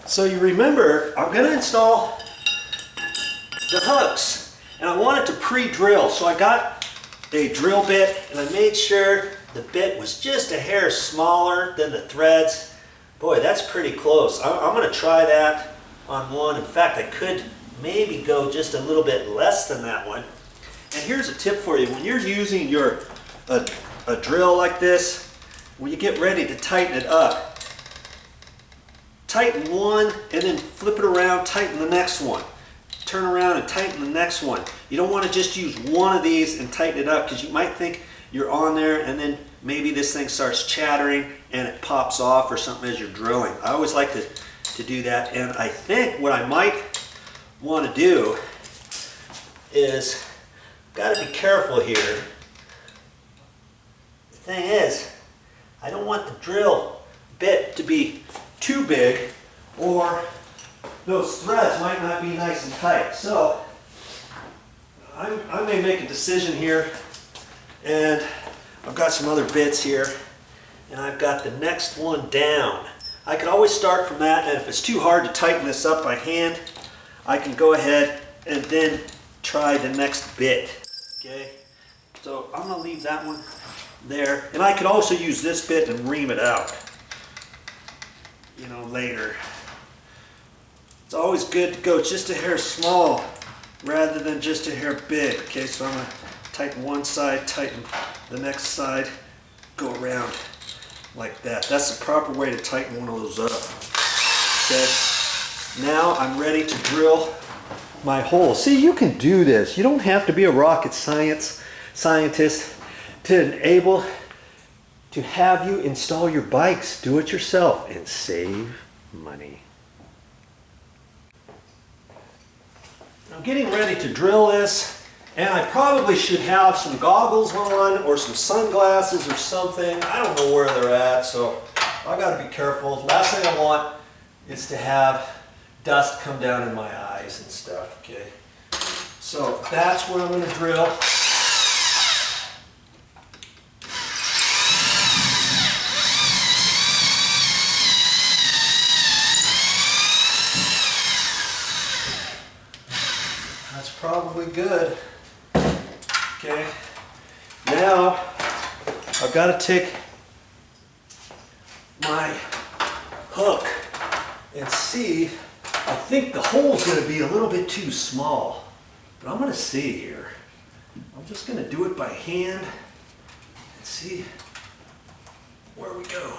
So you remember, I'm going to install the hooks, and I wanted to pre-drill. So I got a drill bit, and I made sure the bit was just a hair smaller than the threads. Boy, that's pretty close. I'm going to try that on one. In fact, I could maybe go just a little bit less than that one. And here's a tip for you. When you're using your a drill like this, when you get ready to tighten it up, tighten one and then flip it around, tighten the next one. Turn around and tighten the next one. You don't want to just use one of these and tighten it up, because you might think you're on there and then maybe this thing starts chattering and it pops off or something as you're drilling. I always like to do that. And I think what I might want to do is, got to be careful here. The thing is, I don't want the drill bit to be too big, or those threads might not be nice and tight. So I may make a decision here, and I've got some other bits here, and I've got the next one down. I could always start from that, and if it's too hard to tighten this up by hand, I can go ahead and then try the next bit. Okay, so I'm going to leave that one there, and I could also use this bit and ream it out, you know, later. It's always good to go just a hair small rather than just a hair big. Okay, so I'm going to tighten one side, tighten the next side, go around like that. That's the proper way to tighten one of those up. Okay, now I'm ready to drill my hole. See, you can do this. You don't have to be a rocket scientist to enable to have you install your bikes. Do it yourself and save money. I'm getting ready to drill this, and I probably should have some goggles on or some sunglasses or something. I don't know where they're at, so I got to be careful. Last thing I want is to have dust come down in my eyes and stuff. Okay, so that's where I'm going to drill. That's probably good. Okay, now I've got to take my hook and see. I think the hole's going to be a little bit too small, but I'm going to see here. I'm just going to do it by hand and see where we go.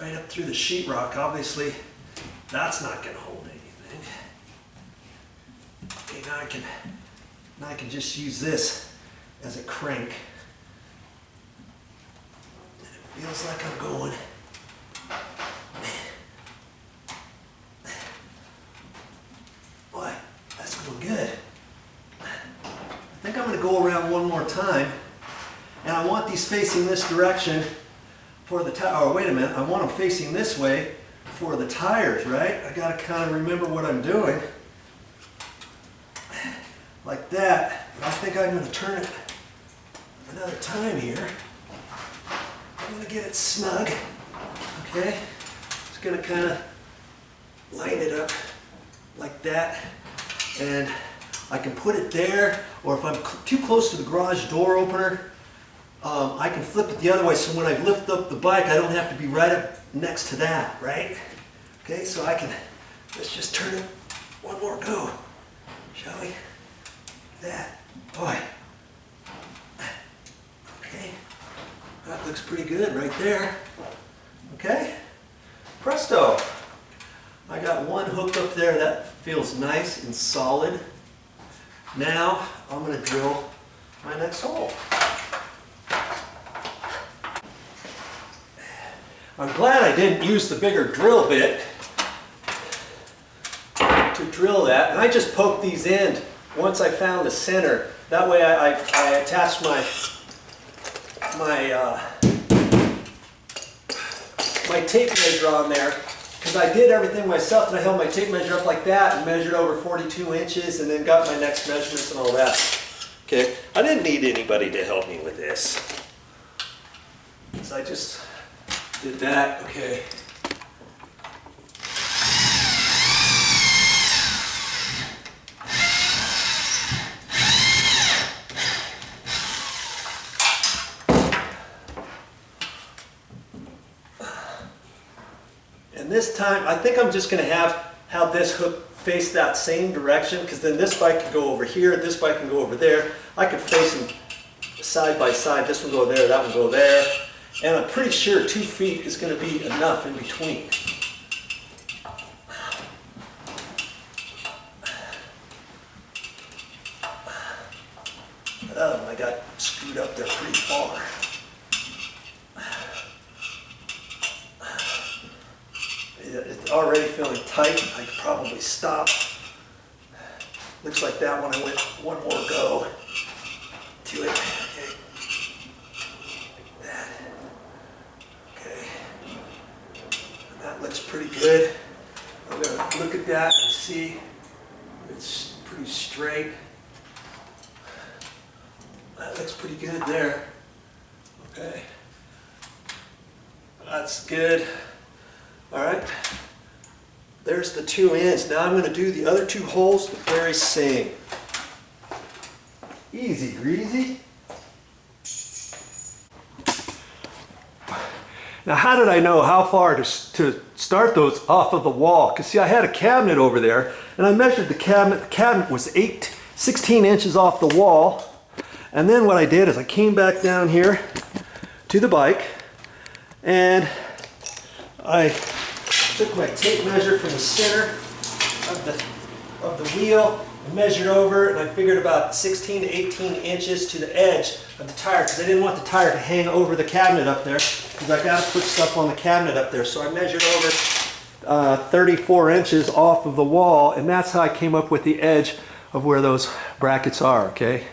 Right up through the sheetrock. Obviously, that's not going to hold anything. Okay, now I can just use this as a crank. And it feels like I'm going. Boy, that's going good. I think I'm going to go around one more time, and I want these facing this direction for the tire. Oh, wait a minute, I want them facing this way for the tires, right? I got to kind of remember what I'm doing. Like that. I think I'm going to turn it another time here. I'm going to get it snug. Okay? Just going to kind of line it up like that. And I can put it there, or if I'm too close to the garage door opener, I can flip it the other way, so when I lift up the bike, I don't have to be right up next to that, right? Okay, so I can, let's just turn it one more go, shall we? That, boy. Okay, that looks pretty good right there. Okay, presto. I got one hooked up there. That feels nice and solid. Now I'm going to drill my next hole. I'm glad I didn't use the bigger drill bit to drill that. And I just poked these in once I found the center. That way I attached my tape measure on there, because I did everything myself, and I held my tape measure up like that and measured over 42 inches and then got my next measurements and all that. Okay, I didn't need anybody to help me with this. So I just Did that, okay. And this time, I think I'm just going to have this hook face that same direction, because then this bike can go over here, this bike can go over there. I could face them side by side. This one go there, that one go there. And I'm pretty sure 2 feet is going to be enough in between. Oh, I got screwed up there pretty far. It's already feeling tight. I could probably stop. Looks like that one I went one more go to it. Okay. Like that. Okay. And that looks pretty good. I'm going to look at that and see it's pretty straight. That looks pretty good there. Okay. That's good. All right. There's the 2 ends. Now I'm going to do the other 2 holes the very same. Easy greasy. Now how did I know how far to start those off of the wall? Because see, I had a cabinet over there and I measured the cabinet. The cabinet was 16 inches off the wall. And then what I did is I came back down here to the bike and I took my tape measure from the center of the wheel and measured over, and I figured about 16 to 18 inches to the edge of the tire, because I didn't want the tire to hang over the cabinet up there, because I got to put stuff on the cabinet up there. So I measured over 34 inches off of the wall, and that's how I came up with the edge of where those brackets are, okay?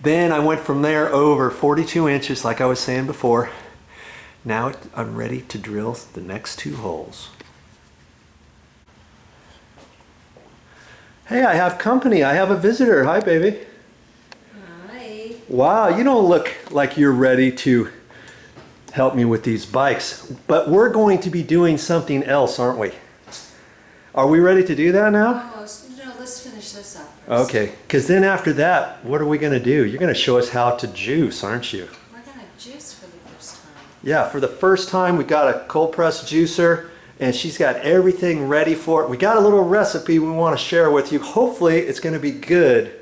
Then I went from there over 42 inches, like I was saying before. Now I'm ready to drill the next 2 holes. Hey, I have company. I have a visitor. Hi, baby. Hi. Wow, you don't look like you're ready to help me with these bikes, but we're going to be doing something else, aren't we? Are we ready to do that now? Almost. No, let's finish this up first. Okay, because then after that, what are we going to do? You're going to show us how to juice, aren't you? We're going to juice for the first time. Yeah, for the first time, we got a cold press juicer, and she's got everything ready for it. We got a little recipe we want to share with you. Hopefully, it's going to be good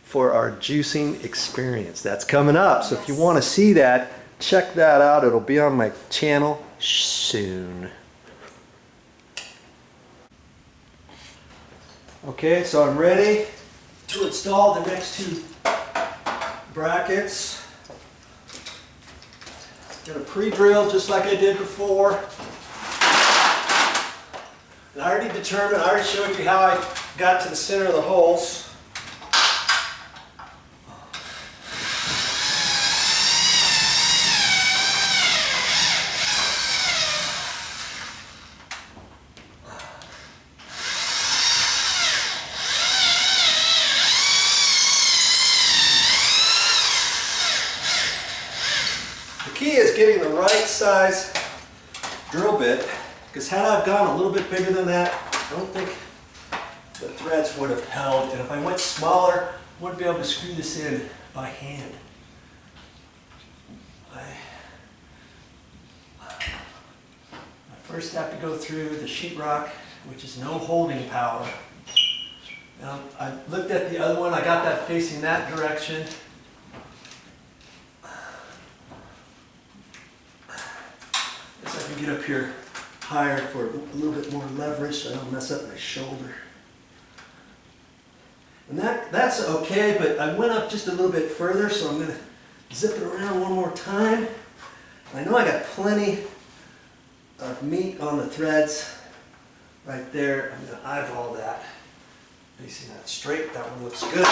for our juicing experience. That's coming up. So if you want to see that, check that out. It'll be on my channel soon. Okay, so I'm ready to install the next 2 brackets. Gonna pre-drill just like I did before. And I already determined, I already showed you how I got to the center of the holes. The key is getting the right size drill bit, because had I gone a little bit bigger than that, I don't think the threads would have held. And if I went smaller, I wouldn't be able to screw this in by hand. I first have to go through the sheetrock, which is no holding power. Now, I looked at the other one, I got that facing that direction. Guess I can get up here higher for a little bit more leverage so I don't mess up my shoulder. And that's okay, but I went up just a little bit further, so I'm going to zip it around one more time. I know I got plenty of meat on the threads right there. I'm going to eyeball that. Facing that straight, that one looks good.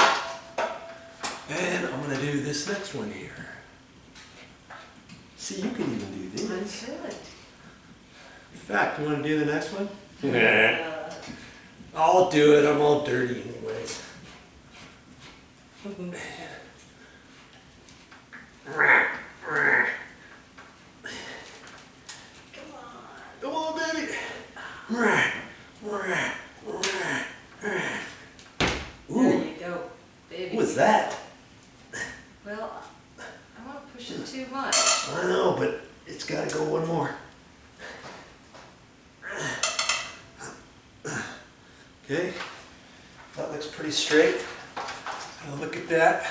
And I'm going to do this next one here. See, you can even do these. I'm good. In fact, you want to do the next one? I'll do it. I'm all dirty anyways. There you go, baby. What was that? Well, I won't push it too much. I know, but it's got to go one more. Okay, that looks pretty straight. Now look at that.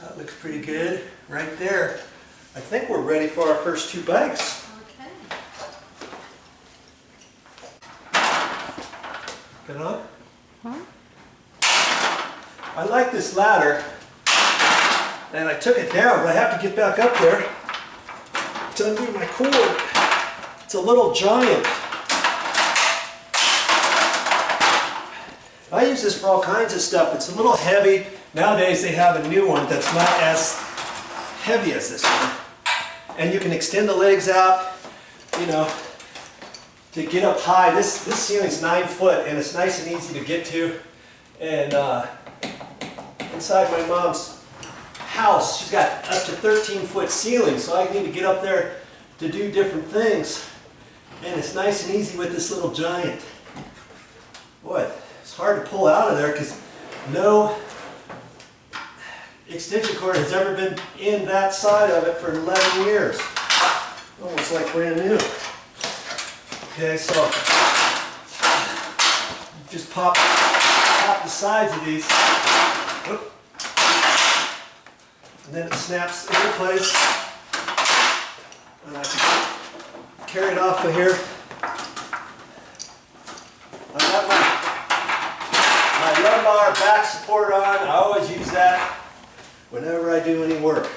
That looks pretty good right there. I think we're ready for our first two bikes. Okay. Get on? Huh? I like this ladder, and I took it down, but I have to get back up there to undo my cord. It's a little giant. I use this for all kinds of stuff. It's a little heavy. Nowadays they have a new one that's not as heavy as this one. And you can extend the legs out, you know, to get up high. This ceiling's 9 foot and it's nice and easy to get to. And inside my mom's house, she's got up to 13-foot ceiling, so I need to get up there to do different things. And it's nice and easy with this little giant. Boy, it's hard to pull out of there because no extension cord has ever been in that side of it for 11 years. Almost like brand new. Okay, so just pop the sides of these. Whoop. And then it snaps into place. And I can carry it off of here. I got my lumbar back support on. I always use that whenever I do any work.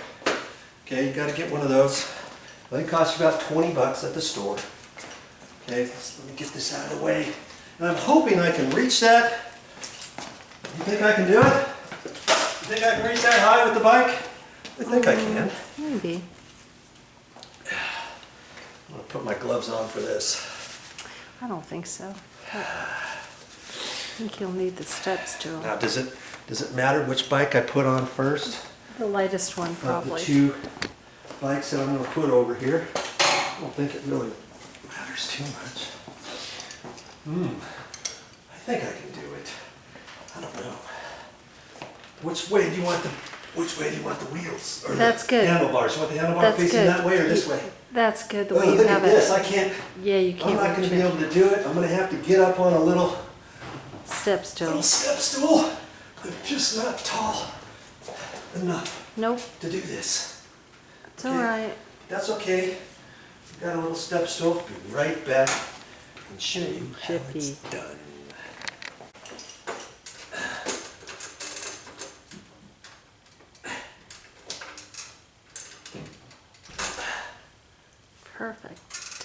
Okay, you got to get one of those. They cost you about 20 bucks at the store. Okay, let me get this out of the way. And I'm hoping I can reach that. You think I can do it? You think I can reach that high with the bike? I think I can. Maybe. I'm going to put my gloves on for this. I don't think so. I think you'll need the steps to them. Now, does it matter which bike I put on first? The lightest one, Of the probably. two bikes that I'm going to put over here. I don't think it really matters too much. I think I can do it. I don't know. Which way do you want the wheels? Or That's the good. handlebars? You want the handlebar That's facing good. that way or this way? That's good, the Oh, way you look have at it. this. I can't. Yeah, you I'm can't not going reach to be it. able to do it. I'm going to have to get up on a little Step stool. step stool. I'm just not tall enough Nope, to do this. it's Okay. alright. That's okay. Got a little step stool. Be right back and show you how it's Chippy. done. Perfect.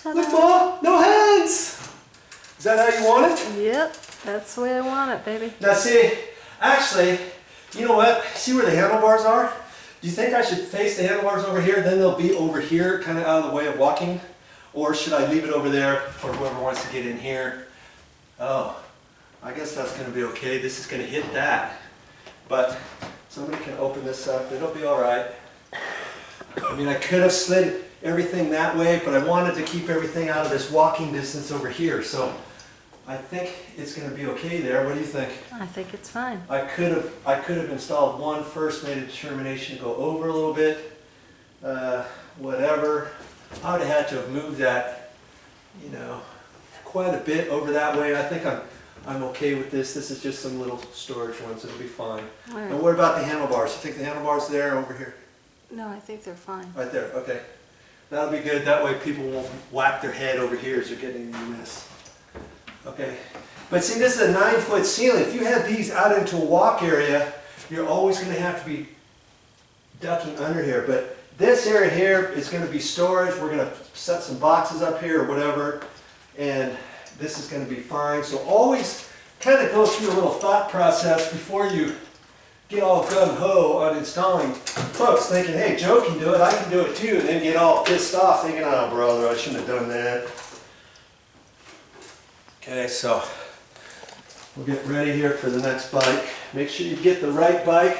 Look, Ta-da. Ma, no hands. Is that how you want it? Yep, that's the way I want it, baby. Now see, actually, you know what? See where the handlebars are? Do you think I should face the handlebars over here, then they'll be over here, kind of out of the way of walking? Or should I leave it over there for whoever wants to get in here? Oh, I guess that's going to be okay. This is going to hit that. But somebody can open this up. It'll be all right. I mean, I could have slid everything that way, but I wanted to keep everything out of this walking distance over here. So I think it's going to be okay there. What do you think? I think it's fine. I could have installed one first, made a determination to go over a little bit, whatever. I would have had to have moved that, you know, quite a bit over that way. I think I'm okay with this. This is just some little storage ones. It'll be fine. All right. And what about the handlebars? You think the handlebars there or over here? No, I think they're fine. Right there. Okay. That'll be good. That way people won't whack their head over here as they're getting in this. Okay. But see, this is a 9-foot ceiling. If you had these out into a walk area, you're always going to have to be ducking under here. But this area here is going to be storage. We're going to set some boxes up here or whatever. And this is going to be fine. So always kind of go through a little thought process before you get all gung-ho on installing. Folks thinking, hey, Joe can do it, I can do it too, and then get all pissed off thinking, oh brother, I shouldn't have done that. Okay, so we'll get ready here for the next bike. Make sure you get the right bike.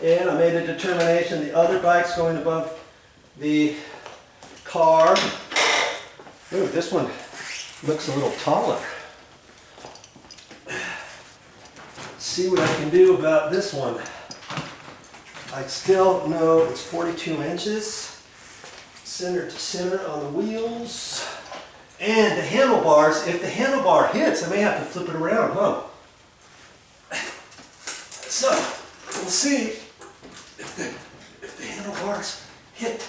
And I made a determination, the other bike's going above the car. Ooh, this one looks a little taller. Let's see what I can do about this one. I still know it's 42 inches, center to center on the wheels. And the handlebars, if the handlebar hits, I may have to flip it around, huh? So, we'll see if the handlebars hit.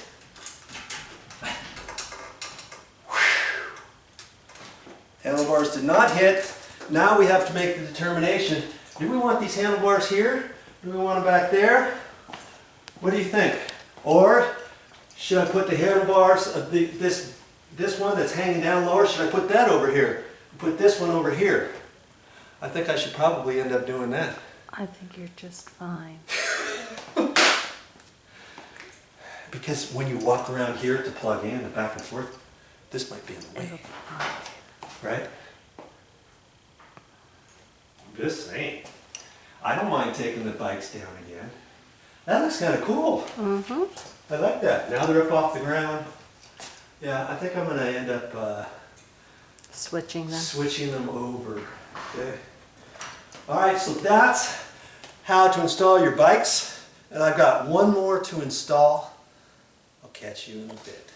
Handlebars did not hit. Now we have to make the determination. Do we want these handlebars here? Do we want them back there? What do you think? Or should I put the handlebars of this one that's hanging down lower, should I put that over here? Put this one over here? I think I should probably end up doing that. I think you're just fine. Because when you walk around here to plug in and back and forth, this might be in the It'll way, be fine. right? This ain't. I don't mind taking the bikes down again. That looks kind of cool. Mm-hmm. I like that. Now they're up off the ground. Yeah, I think I'm going to end up Switching them. switching them over. Okay. All right, so that's how to install your bikes. And I've got one more to install. I'll catch you in a bit.